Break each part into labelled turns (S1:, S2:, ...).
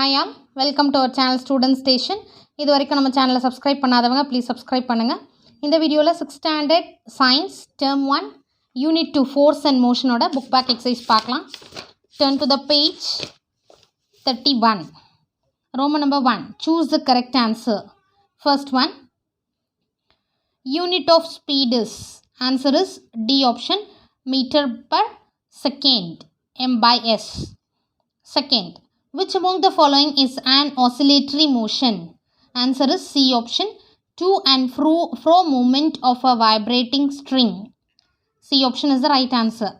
S1: Hi all, welcome to our channel Student Station. இது வரைக்கும் நம்ம சேனலை சப்ஸ்கிரைப் பண்ணாதவங்க ப்ளீஸ் சப்ஸ்கிரைப் பண்ணுங்கள். இந்த வீடியோவில் 6th standard science term 1 unit 2 force and motionோட book back exercise பார்க்கலாம். Turn to the page 31. Roman number 1. Choose the correct answer. First one. Unit of speed is. Answer is D option, meter per second, m by s. Second. Which among the following is an oscillatory motion? Answer is C option, to and fro movement of a vibrating string. C option is the right answer.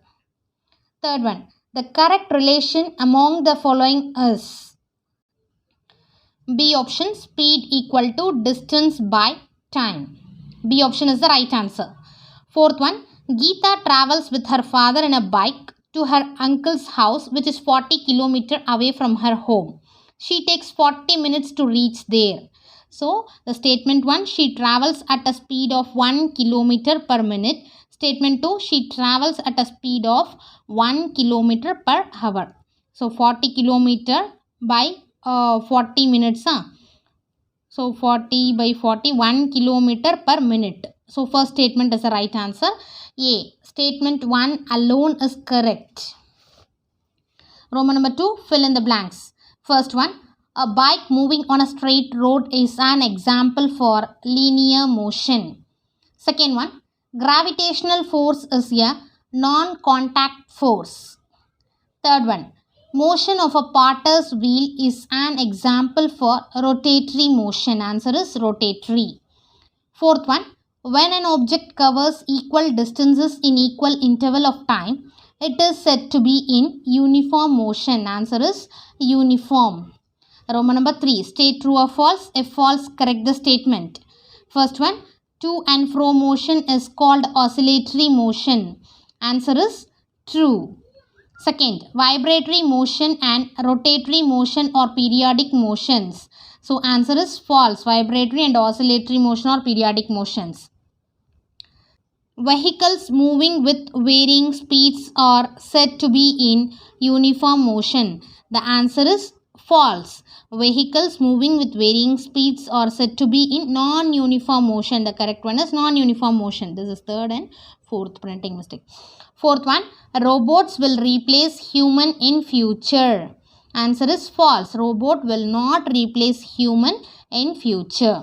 S1: Third one. The correct relation among the following is B option, speed equal to distance by time. B option is the right answer. Fourth one. Geeta travels with her father in a bike to her uncle's house, which is 40 km away from her home. She takes 40 minutes to reach there. So, the statement 1, she travels at a speed of 1 km per minute. Statement 2, she travels at a speed of 1 km per hour. So, 40 km by 40 minutes. So, 40 by 40, 1 km per minute. So, first statement is the right answer. A. Statement 1 alone is correct. Roman number 2, fill in the blanks. First one, a bike moving on a straight road is an example for linear motion. Second one, gravitational force is a non-contact force. Third one, motion of a potter's wheel is an example for rotatory motion. Answer is rotatory. Fourth one, when an object covers equal distances in equal interval of time, it is said to be in uniform motion. Answer is uniform. Roman number 3. State true or false. If false, correct the statement. First one, to and fro motion is called oscillatory motion. Answer is true. Second, vibratory motion and rotatory motion are periodic motions. So, answer is false. Vibratory and oscillatory motion are periodic motions. Vehicles moving with varying speeds are said to be in uniform motion. The answer is false. Vehicles moving with varying speeds are said to be in non-uniform motion. The correct one is non-uniform motion. This is third and fourth printing mistake. Fourth one, robots will replace human in future. Answer is false. Robot will not replace human in future.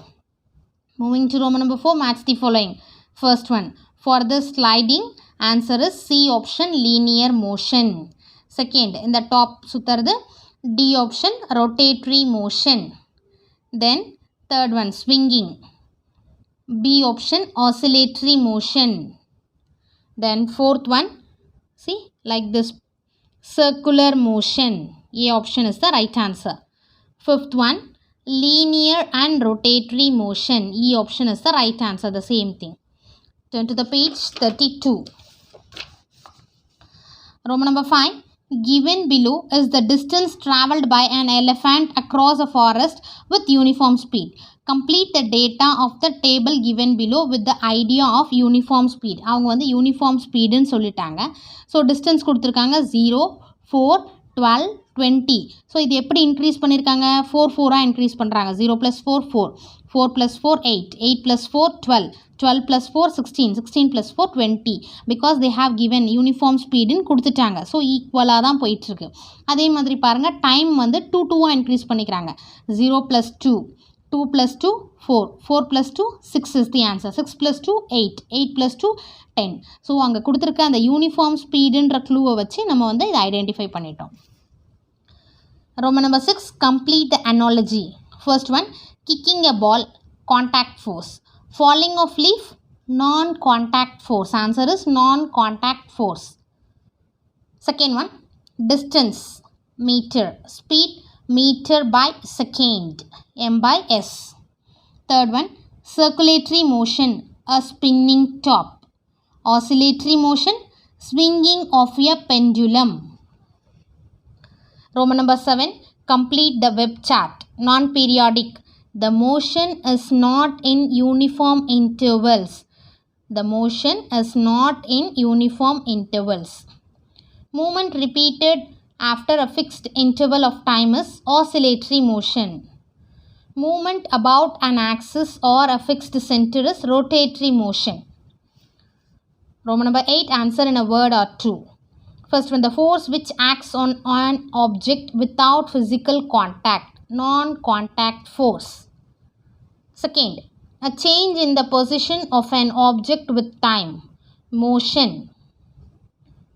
S1: Moving to Roman number 4, match the following. First one, for the sliding, answer is C option, linear motion. Second, in the top sutaradu, D option, rotatory motion. Then third one, swinging. B option, oscillatory motion. Then fourth one, see, like this, circular motion. A option is the right answer. Fifth one, linear and rotatory motion. E option is the right answer, the same thing. Turn to the page 32. Roman number 5. Given below is the distance travelled by an elephant across a forest with uniform speed. Complete the data of the table given below with the idea of uniform speed. அவங்க வந்து uniform ஸ்பீடுன்னு சொல்லிட்டாங்க. So distance கொடுத்துருக்காங்க 0, 4, 12, 20. So இது எப்படி increase பண்ணியிருக்காங்க? 4 increase பண்ணுறாங்க. 0 + 4 4, 4 + 4 8, 8 + 4 12, 12 + 4 16, 16 + 4 20. Because they have given uniform ஸ்பீடுன்னு கொடுத்துட்டாங்க. ஸோ ஈக்குவலாக தான் போயிட்டுருக்கு. அதே மாதிரி பாருங்கள், டைம் வந்து 2 இன்க்ரீஸ் பண்ணிக்கிறாங்க. 0 + 2, 2 + 2 4, 4 + 2 6 is the answer. 6 + 2 8, 8 + 2 10. ஸோ அங்கே கொடுத்துருக்க அந்த யூனிஃபார்ம் ஸ்பீடுன்ற க்ளூவை வச்சு நம்ம வந்து இதை ஐடென்டிஃபை பண்ணிட்டோம். Roman number 6, complete the analogy. First one, kicking a ball, contact force. Falling of leaf, non-contact force. Answer is non-contact force. Second one, distance, meter. Speed, meter by second, m by s. Third one, circulatory motion, a spinning top. Oscillatory motion, swinging of a pendulum. Roman number 7, complete the web chart. Non-periodic. The motion is not in uniform intervals. The motion is not in uniform intervals. Movement repeated after a fixed interval of time is oscillatory motion. Movement about an axis or a fixed center is rotatory motion. Roman number 8, answer in a word or two. First one, the force which acts on an object without physical contact, non-contact force. Second, a change in the position of an object with time, motion.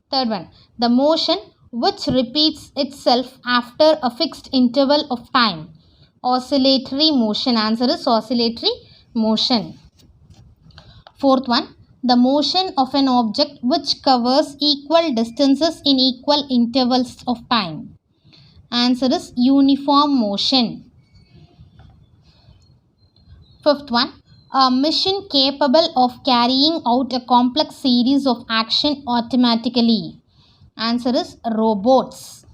S1: Third one, the motion which repeats itself after a fixed interval of time, oscillatory motion. Answer is oscillatory motion. Fourth one, the motion of an object which covers equal distances in equal intervals of time. Answer is uniform motion. Fifth one, a machine capable of carrying out a complex series of action automatically. Answer is robots.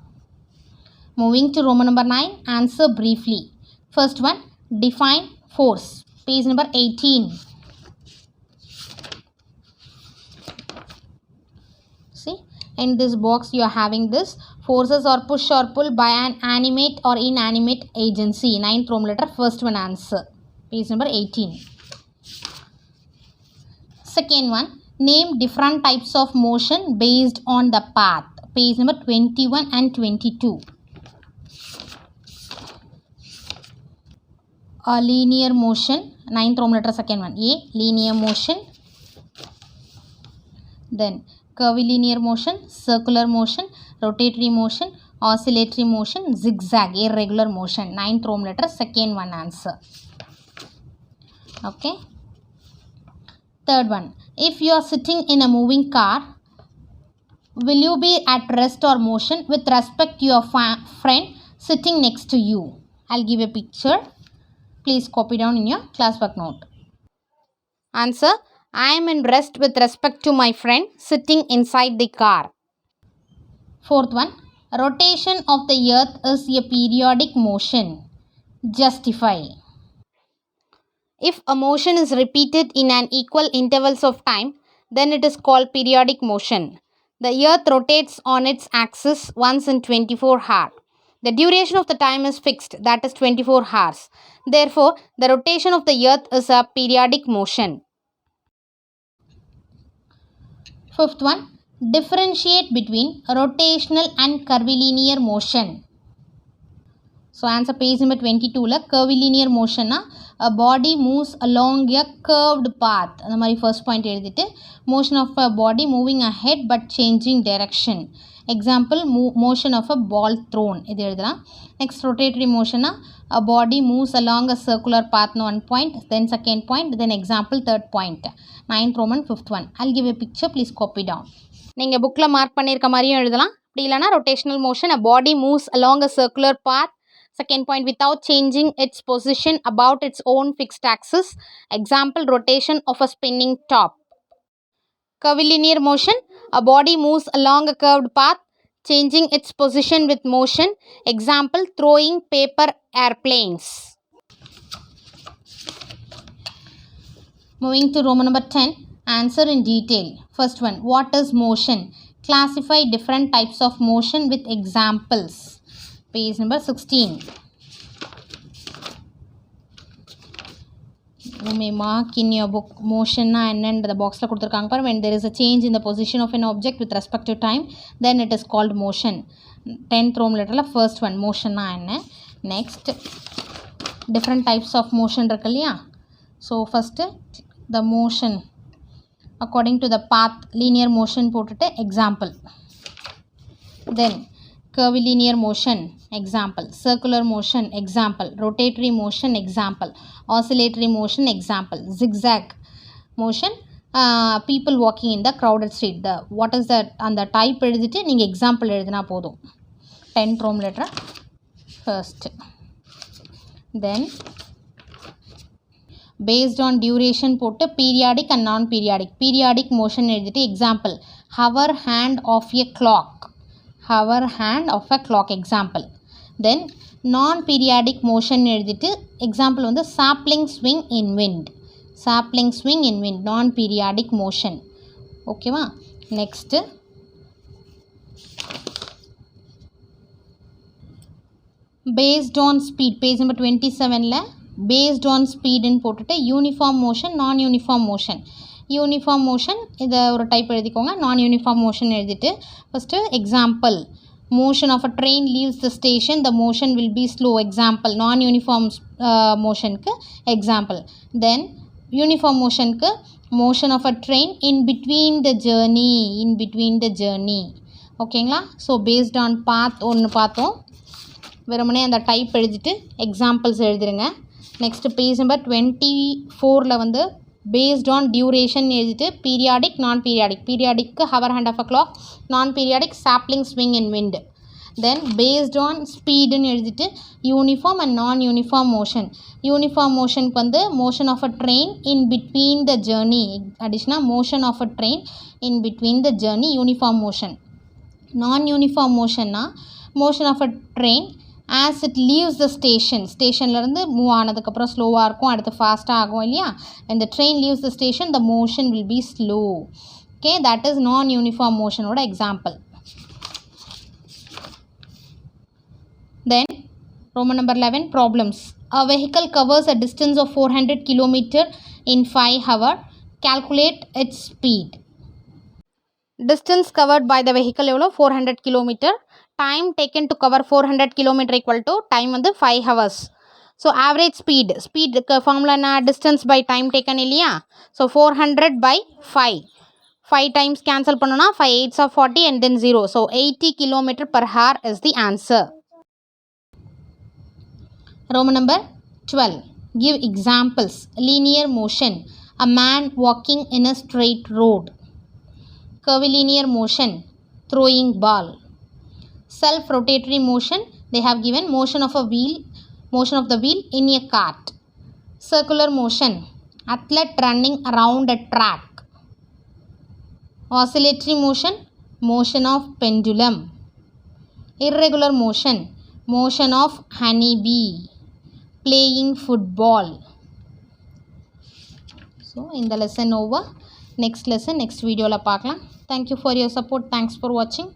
S1: Moving to Roman number 9, answer briefly. First one, define force. Page number 18. See, in this box you are having this. Forces are push or pull by an animate or inanimate agency. 9th Roman letter, first one answer. Page number 18. Second one, name different types of motion based on the path. Page number 21 and 22. A linear motion, 9th Roman letter, second one. A, linear motion. Then curvilinear motion, circular motion, rotatory motion, oscillatory motion, zigzag, irregular motion. 9th Roman letter, second one answer. Okay. Third one, if you are sitting in a moving car, will you be at rest or motion with respect to your friend sitting next to you? I'll give a picture. Please copy down in your classwork note. Answer, I am in rest with respect to my friend sitting inside the car. Fourth one, rotation of the earth is a periodic motion. Justify. If a motion is repeated in an equal intervals of time, then it is called periodic motion. The earth rotates on its axis once in 24 hours. The duration of the time is fixed, that is 24 hours. Therefore, the rotation of the earth is a periodic motion. Fifth one, differentiate between rotational and curvilinear motion. So, answer page number 22 la curvilinear motion na a body moves along a curved path. அந்த மாதிரி first point எழுதிட்டு motion of a body moving ahead but changing direction. Example, motion of a ball thrown. இது எழுதலாம். Next, rotatory motion na a body moves along a circular path no one point, then second point, then example third point. 9th Roman, fifth one. I'll give a picture, please copy down. நீங்கள் புக்கில் mark பண்ணியிருக்க மாதிரியும் எழுதலாம். அப்படி இல்லைனா rotational motion, a body moves along a circular path. Second point, without changing its position about its own fixed axis. Example, rotation of a spinning top. Curvilinear motion, a body moves along a curved path, changing its position with motion. Example, throwing paper airplanes. Moving to Roman number 10, answer in detail. First one, what is motion? Classify different types of motion with examples. Page number 16. You may mark in your book motion and then the box la kuduthirukanga par when there is a change in the position of an object with respect to time, then it is called motion. 10th Roman letter la first one, motion na enna. Next, different types of motion irukku illaya. So first, the motion according to the path, linear motion போட்டுட்டு example. Then curvilinear motion, example. Circular motion, example. Rotatory motion, example. Oscillatory motion, example. Zigzag motion, people walking in the crowded street. The what is that அந்த type எழுதிட்டு நீங்கள் example எழுதினா போதும். 10th Roman letter first. Then based on duration போட்டு periodic and non-periodic. Periodic motion எழுதிட்டு example. Hour hand of a clock. Hour hand of a clock, example. Then non-periodic motion எழுதிட்டு example வந்து sapling swing in wind. Sapling swing in wind, non-periodic motion. ஓகேவா? Next, based on speed, page number 27ல based on speed ன்னு போட்டுட்டு uniform motion, non-uniform motion. Uniform motion இதை ஒரு type எழுதிக்கோங்க. நான் uniform motion எழுதிட்டு first example, motion of a train leaves the station, the motion will be slow. Example, non-uniform motionக்கு example. Then uniform motionக்கு motion of a train in between the journey. ஓகேங்களா? So based on path ஒன்று பார்த்தோம். வெறுமனே அந்த type எழுதிட்டு examples எழுதிருங்க. Next page number 24ல் வந்து based on duration எழுதிட்டு பீரியாடிக், நான் பீரியாடிக், பீரியாடிக்கு hour hand of a clock, non periodic sapling swing in wind. Then based on ஸ்பீடுன்னு எழுதிட்டு uniform and non uniform motion. Uniform மோஷனுக்கு வந்து motion of a train in between the journey, additional motion of a train in between the journey, uniform motion. Non uniform மோஷன்னா motion of a train as it leaves the station, ஸ்டேஷன்லேருந்து move ஆனதுக்கப்புறம் ஸ்லோவாக இருக்கும், அடுத்து ஃபாஸ்ட்டாக ஆகும் இல்லையா. இந்த train leaves the station, the motion will be slow. Okay, that is non uniform மோஷனோட example. Then Roman number 11, problems. A vehicle covers a distance of 400 km in 5 hours. Calculate its speed. Distance covered by the vehicle எவ்வளோ? 400 km. Time taken to cover 400 km equal to time வந்து 5 hours. So average speed formula என்ன? Distance by time taken இல்லையா? So 400 by 5 times cancel பண்ணோன்னா 5 8s are 40 and then 0. So 80 km per hour is the answer. Roman number 12. Give examples. Linear motion, a man walking in a straight road. Curvilinear motion, throwing ball. Self-rotatory motion, they have given motion of the wheel in a cart. Circular motion, athlete running around a track. Oscillatory motion, motion of pendulum. Irregular motion, motion of honeybee. Playing football. So in the lesson over. Next lesson next video la paakalam. Thank you for your support. Thanks for watching.